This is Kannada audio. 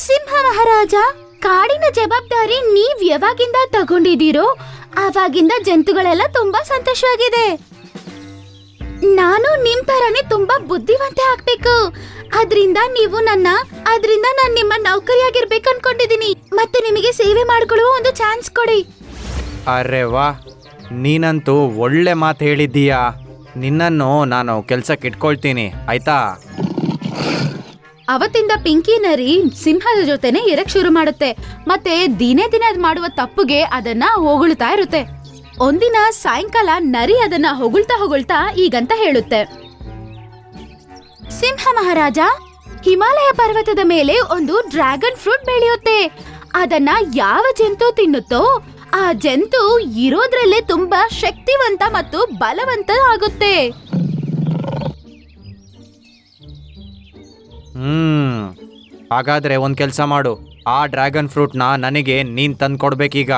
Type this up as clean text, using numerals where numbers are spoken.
ಸಿಂಹ ಮಹಾರಾಜ, ಕಾಡಿನ ಜವಾಬ್ದಾರಿ ನೀವ್ ಯಾವಾಗಿಂದ ತಗೊಂಡಿದ್ದೀರೋ ಆವಾಗಿಂದ ಜಂತುಗಳೆಲ್ಲ ತುಂಬಾ ಸಂತೋಷವಾಗಿದೆ. ನಾನು ನಿಮ್ ತರಾನೇ ತುಂಬಾ ಬುದ್ಧಿವಂತೆ ಆಗ್ಬೇಕು. ಅದ್ರಿಂದ ನಾನ್ ನಿಮ್ಮ ನೌಕರಿಯಾಗಿರ್ಬೇಕು ಅನ್ಕೊಂಡಿದೀನಿ. ಮತ್ತೆ ನಿಮಗೆ ಸೇವೆ ಮಾಡ್ಕೊಳ್ಳುವ ಒಂದು ಚಾನ್ಸ್ ಕೊಡಿ. ಅರೆ ವಾ, ನೀನಂತೂ ಒಳ್ಳೆ ಮಾತು ಹೇಳಿದ್ದೀಯಾ. ನಿನ್ನನ್ನು ನಾನು ಕೆಲ್ಸಕ್ಕೆ ಇಟ್ಕೊಳ್ತೀನಿ, ಆಯ್ತಾ? ಅವತ್ತಿಂದ ಪಿಂಕಿ ನರಿ ಸಿಂಹದ ಜೊತೆನೆ ಇರಕ್ ಶುರು ಮಾಡುತ್ತೆ. ಮತ್ತೆ ದಿನೇ ದಿನೇ ಅದ್ ಮಾಡುವ ತಪ್ಪುಗೆ ಅದನ್ನ ಹೊಗಳ್ತಾ ಇರುತ್ತೆ. ಒಂದಿನ ಸಾಯಂಕಾಲ ನರಿ ಅದನ್ನ ಹೊಗಳ್ತಾ ಈಗಂತ ಹೇಳುತ್ತೆ. ಸಿಂಹ ಮಹಾರಾಜ, ಹಿಮಾಲಯ ಪರ್ವತದ ಮೇಲೆ ಒಂದು ಡ್ರ್ಯಾಗನ್ ಫ್ರೂಟ್ ಬೆಳೆಯುತ್ತೆ. ಅದನ್ನ ಯಾವ ಜಂತು ತಿನ್ನುತ್ತೋ ಆ ಜಂತು ಇರೋದ್ರಲ್ಲೇ ತುಂಬಾ ಶಕ್ತಿವಂತ ಮತ್ತು ಬಲವಂತ ಆಗುತ್ತೆ. ಹಾಗಾದ್ರೆ ಒಂದು ಕೆಲಸ ಮಾಡು, ಆ ಡ್ರ್ಯಾಗನ್ ಫ್ರೂಟ್ನ ನನಗೆ ನೀನು ತಂದು ಕೊಡ್ಬೇಕೀಗ.